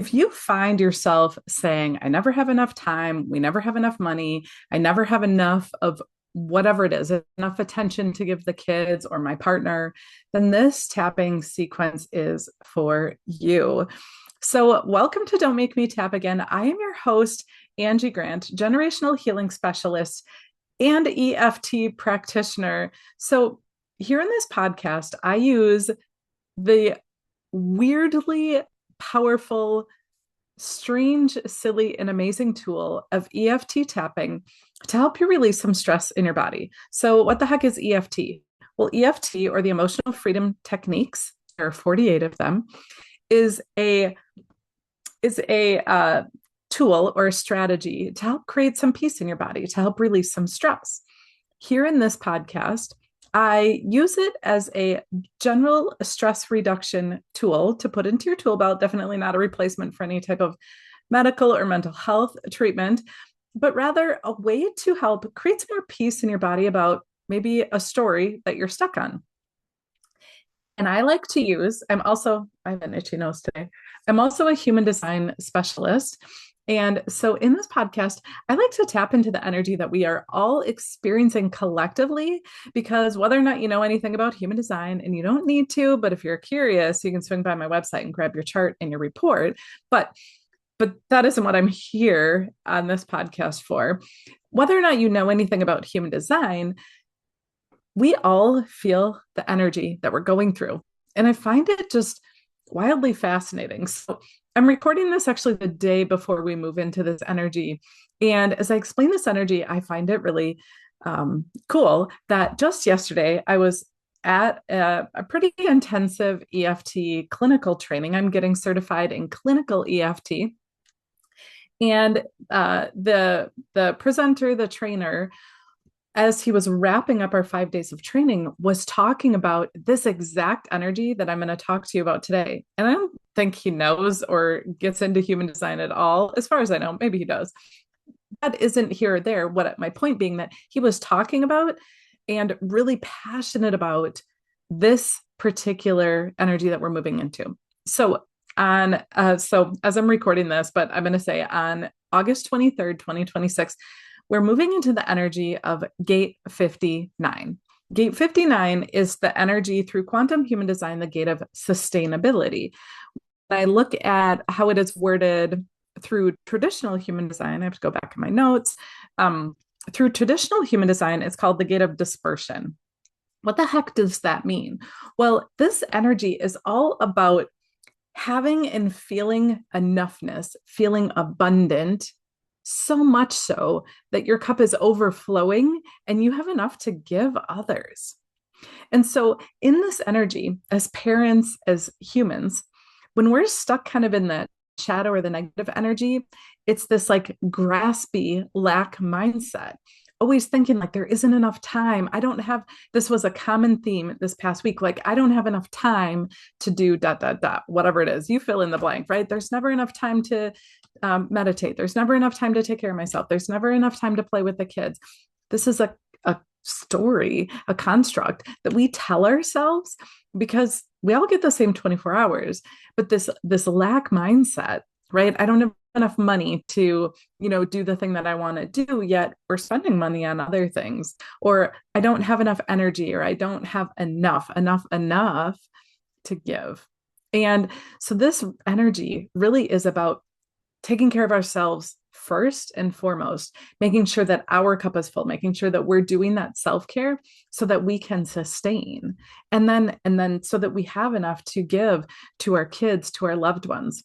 If you find yourself saying, I never have enough time, we never have enough money, I never have enough of whatever it is, enough attention to give the kids or my partner, then this tapping sequence is for you. So, welcome to Don't Make Me Tap Again. I am your host, Angie Grant, generational healing specialist and EFT practitioner. So, here in this podcast, I use the weirdly powerful, strange, silly, and amazing tool of EFT tapping to help you release some stress in your body. So, what the heck is EFT? Well, EFT, or the emotional freedom techniques, there are 48 of them, is a tool or a strategy to help create some peace in your body, to help release some stress. Here in this podcast, I use it as a general stress reduction tool to put into your tool belt, definitely not a replacement for any type of medical or mental health treatment, but rather a way to help create some more peace in your body about maybe a story that you're stuck on. And I like to use, I have an itchy nose today. I'm also a human design specialist. And so in this podcast, I like to tap into the energy that we are all experiencing collectively, because whether or not you know anything about human design, and you don't need to, but if you're curious, you can swing by my website and grab your chart and your report. But that isn't what I'm here on this podcast for. Whether or not you know anything about human design, we all feel the energy that we're going through. And I find it just wildly fascinating. So I'm recording this actually the day before we move into this energy. And as I explain this energy, I find it really cool that just yesterday I was at a pretty intensive EFT clinical training. I'm getting certified in clinical EFT. And the presenter, the trainer, as he was wrapping up our 5 days of training, was talking about this exact energy that I'm going to talk to you about today. And I don't think he knows or gets into human design at all. As far as I know, maybe he does. That isn't here or there. What my point being that he was talking about and really passionate about this particular energy that we're moving into. So as I'm recording this, but I'm going to say on August 23rd, 2026, we're moving into the energy of gate 59. Gate 59 is the energy through quantum human design, the gate of sustainability. When I look at how it is worded through traditional human design, I have to go back in my notes. Through traditional human design, it's called the gate of dispersion. What the heck does that mean? Well, this energy is all about having and feeling enoughness, feeling abundant, so much so that your cup is overflowing and you have enough to give others. And so, in this energy, as parents, as humans, when we're stuck kind of in the shadow or the negative energy, it's this like graspy lack mindset. Always thinking like there isn't enough time. I don't have, this was a common theme this past week. Like, I don't have enough time to do dot, dot, dot, whatever it is. You fill in the blank, right? There's never enough time to meditate. There's never enough time to take care of myself. There's never enough time to play with the kids. This is a story, a construct that we tell ourselves because we all get the same 24 hours. But this lack mindset, right? I don't have enough money to, do the thing that I want to do, yet we're spending money on other things. Or I don't have enough energy, or I don't have enough to give. And so this energy really is about taking care of ourselves first and foremost, making sure that our cup is full, making sure that we're doing that self-care so that we can sustain. And then so that we have enough to give to our kids, to our loved ones.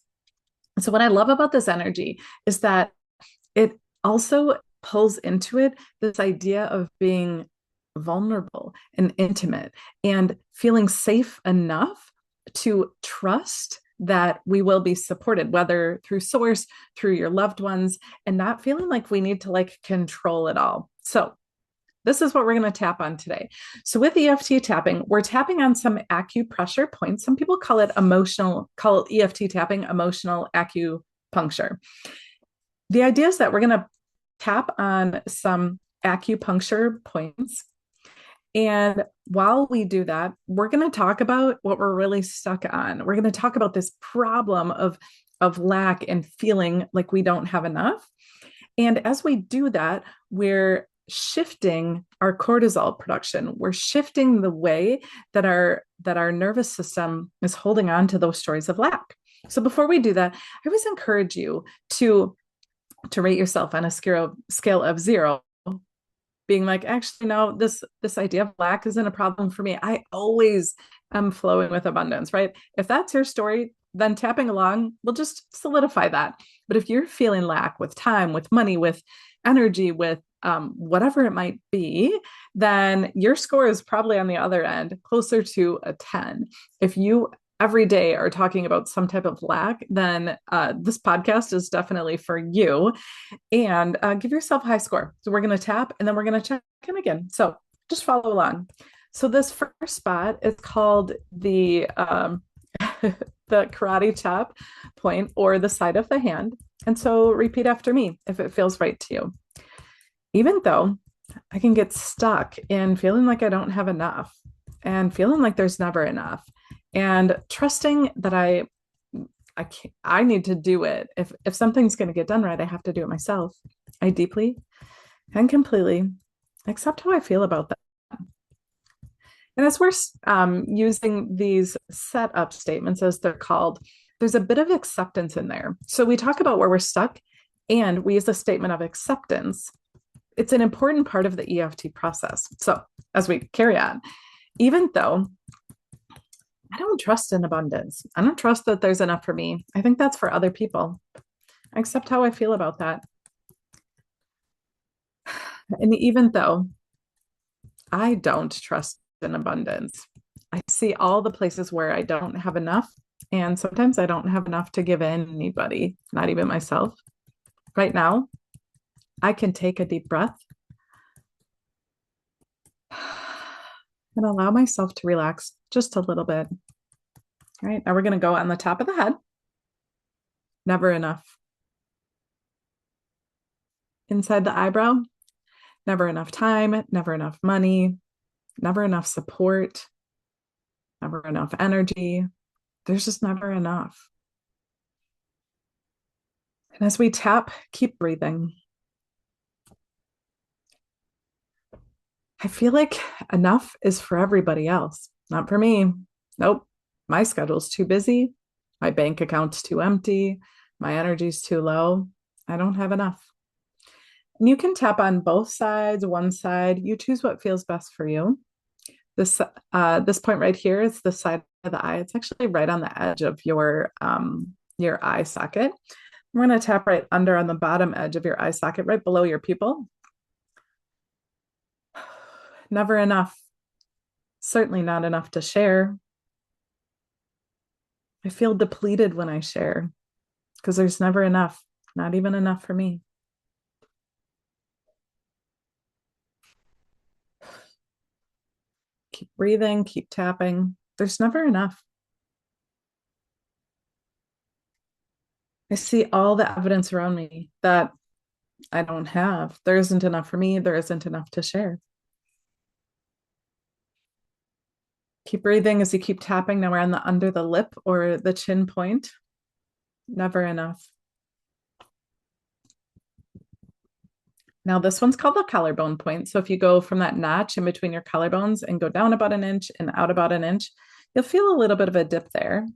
So what I love about this energy is that it also pulls into it this idea of being vulnerable and intimate and feeling safe enough to trust that we will be supported, whether through source, through your loved ones, and not feeling like we need to like control it all. So this is what we're going to tap on today. So with EFT tapping, we're tapping on some acupressure points. Some people call it EFT tapping emotional acupuncture. The idea is that we're going to tap on some acupuncture points. And while we do that, we're going to talk about what we're really stuck on. We're going to talk about this problem of of lack and feeling like we don't have enough. And as we do that, we're shifting our cortisol production. We're shifting the way that our nervous system is holding on to those stories of lack. So before we do that, I always encourage you to rate yourself on a scale of 0, being like, actually, no, this idea of lack isn't a problem for me. I always am flowing with abundance, right? If that's your story, then tapping along will just solidify that. But if you're feeling lack with time, with money, with energy, with whatever it might be, then your score is probably on the other end, closer to a 10. If you every day are talking about some type of lack, then this podcast is definitely for you. And give yourself a high score. So we're going to tap and then we're going to check in again. So just follow along. So this first spot is called the the karate chop point, or the side of the hand. And so repeat after me if it feels right to you. Even though I can get stuck in feeling like I don't have enough and feeling like there's never enough, and trusting that I need to do it. If something's going to get done right, I have to do it myself. I deeply and completely accept how I feel about that. And as we're using these setup statements, as they're called, there's a bit of acceptance in there. So we talk about where we're stuck, and we use a statement of acceptance. It's an important part of the EFT process. So as we carry on, even though I don't trust in abundance, I don't trust that there's enough for me, I think that's for other people. I accept how I feel about that. And even though I don't trust in abundance, I see all the places where I don't have enough. And sometimes I don't have enough to give anybody, not even myself. Right now, I can take a deep breath and allow myself to relax just a little bit. All right, now we're going to go on the top of the head. Never enough. Inside the eyebrow, never enough time, never enough money, never enough support, never enough energy. There's just never enough. And as we tap, keep breathing. I feel like enough is for everybody else, not for me. Nope. My schedule's too busy. My bank account's too empty. My energy's too low. I don't have enough. And you can tap on both sides, one side. You choose what feels best for you. This point right here is the side of the eye. It's actually right on the edge of your eye socket. We're going to tap right under on the bottom edge of your eye socket, right below your pupil. Never enough. Certainly not enough to share. I feel depleted when I share because there's never enough, not even enough for me. Keep breathing, keep tapping. There's never enough. I see all the evidence around me that I don't have. There isn't enough for me. There isn't enough to share. Keep breathing as you keep tapping. Now we're on the under the lip or the chin point. Never enough. Now this one's called the collarbone point. So if you go from that notch in between your collarbones and go down about an inch and out about an inch, you'll feel a little bit of a dip there.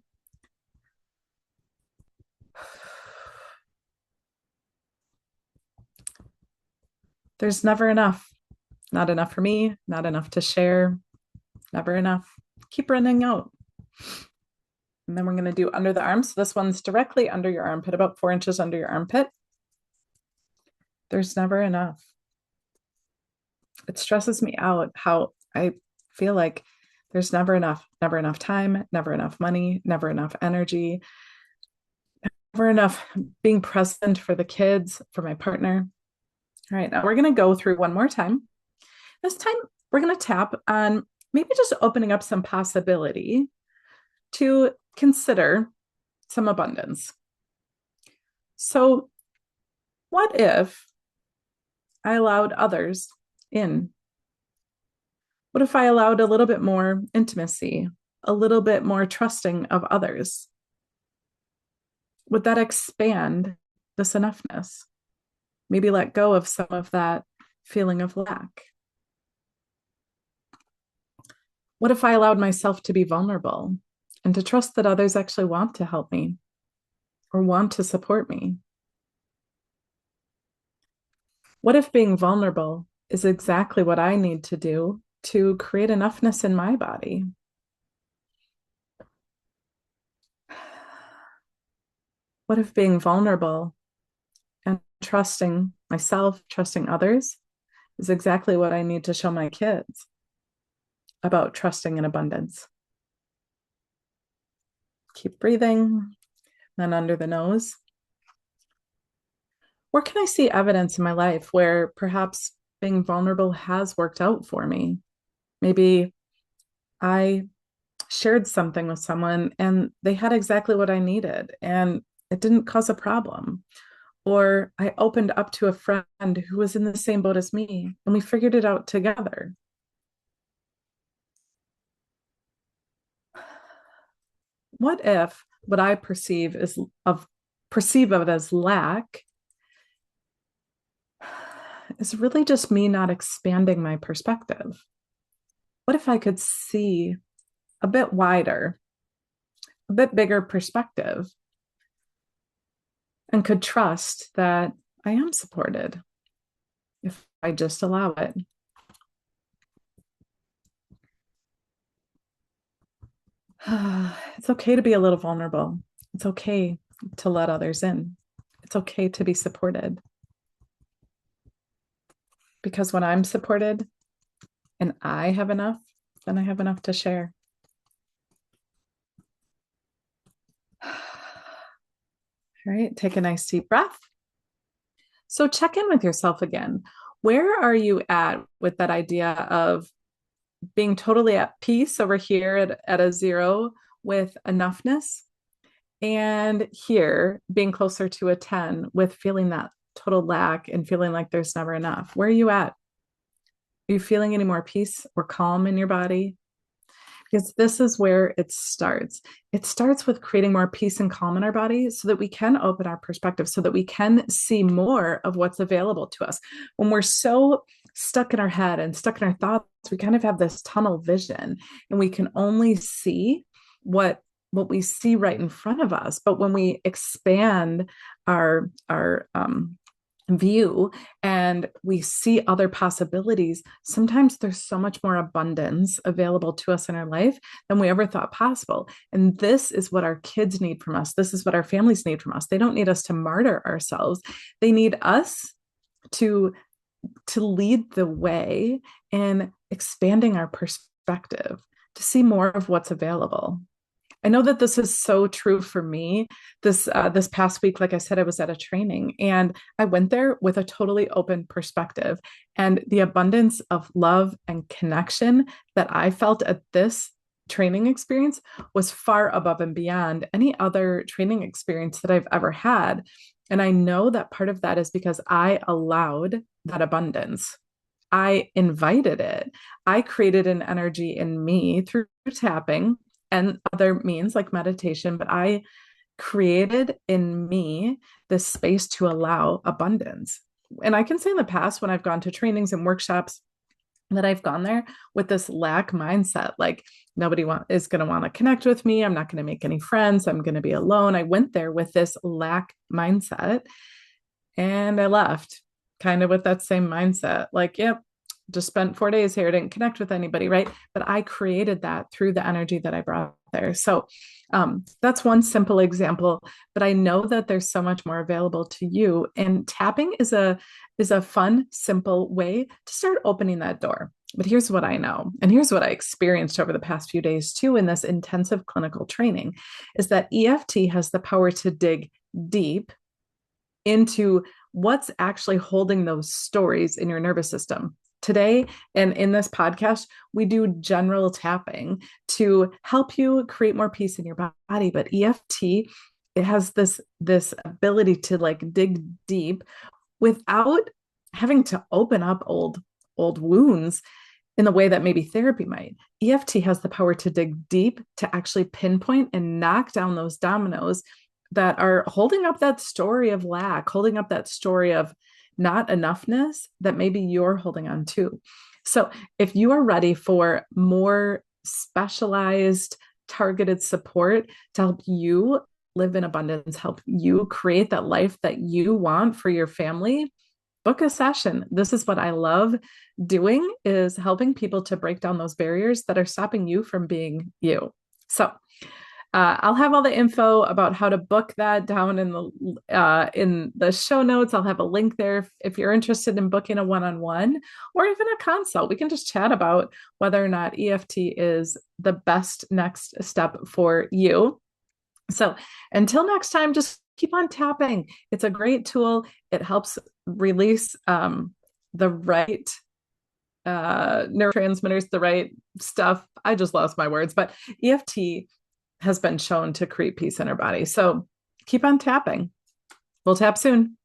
There's never enough. Not enough for me, not enough to share, never enough. Keep running out. And then we're going to do under the arm. So this one's directly under your armpit, about 4 inches under your armpit. There's never enough. It stresses me out how I feel like there's never enough time, never enough money, never enough energy, never enough being present for the kids, for my partner. All right, now we're going to go through one more time. This time we're going to tap on maybe just opening up some possibility to consider some abundance. So, what if I allowed others in? What if I allowed a little bit more intimacy, a little bit more trusting of others? Would that expand this enoughness? Maybe let go of some of that feeling of lack. What if I allowed myself to be vulnerable and to trust that others actually want to help me or want to support me? What if being vulnerable is exactly what I need to do to create enoughness in my body? What if being vulnerable and trusting myself, trusting others, is exactly what I need to show my kids about trusting in abundance? Keep breathing, then under the nose. Where can I see evidence in my life where perhaps being vulnerable has worked out for me? Maybe I shared something with someone and they had exactly what I needed and it didn't cause a problem. Or I opened up to a friend who was in the same boat as me and we figured it out together. What if what I perceive of it as lack is really just me not expanding my perspective? What if I could see a bit wider, a bit bigger perspective, and could trust that I am supported if I just allow it? It's okay to be a little vulnerable. It's okay to let others in. It's okay to be supported. Because when I'm supported and I have enough, then I have enough to share. All right, take a nice deep breath. So check in with yourself again. Where are you at with that idea of being totally at peace over here at a zero with enoughness, and here being closer to a 10 with feeling that total lack and feeling like there's never enough? Where are you at? Are you feeling any more peace or calm in your body? Because this is where it starts. It starts with creating more peace and calm in our body so that we can open our perspective, so that we can see more of what's available to us. When we're so stuck in our head and stuck in our thoughts, we kind of have this tunnel vision and we can only see what we see right in front of us. But when we expand our view and we see other possibilities, sometimes there's so much more abundance available to us in our life than we ever thought possible. And this is what our kids need from us. This is what our families need from us. They don't need us to martyr ourselves. They need us to lead the way in expanding our perspective, to see more of what's available. I know that this is so true for me. This past week, like I said, I was at a training and I went there with a totally open perspective. And the abundance of love and connection that I felt at this training experience was far above and beyond any other training experience that I've ever had. And I know that part of that is because I allowed that abundance. I invited it. I created an energy in me through tapping and other means like meditation, but I created in me this space to allow abundance. And I can say in the past, when I've gone to trainings and workshops, that I've gone there with this lack mindset, like nobody is going to want to connect with me. I'm not going to make any friends. I'm going to be alone. I went there with this lack mindset and I left kind of with that same mindset. Like, yep, just spent 4 days here, didn't connect with anybody, right? But I created that through the energy that I brought there. So that's one simple example, but I know that there's so much more available to you. And tapping is a fun, simple way to start opening that door. But here's what I know, and here's what I experienced over the past few days too in this intensive clinical training, is that EFT has the power to dig deep into what's actually holding those stories in your nervous system. Today and in this podcast, we do general tapping to help you create more peace in your body. But EFT, it has this ability to like dig deep without having to open up old wounds in the way that maybe therapy might. EFT has the power to dig deep, to actually pinpoint and knock down those dominoes that are holding up that story of lack, holding up that story of not enoughness that maybe you're holding on to. So if you are ready for more specialized, targeted support to help you live in abundance, help you create that life that you want for your family, book a session. This is what I love doing, is helping people to break down those barriers that are stopping you from being you. So I'll have all the info about how to book that down in the show notes. I'll have a link there if you're interested in booking a one-on-one or even a consult. We can just chat about whether or not EFT is the best next step for you. So until next time, just keep on tapping. It's a great tool. It helps release the right neurotransmitters, the right stuff. I just lost my words, but EFT has been shown to create peace in our body. So keep on tapping. We'll tap soon.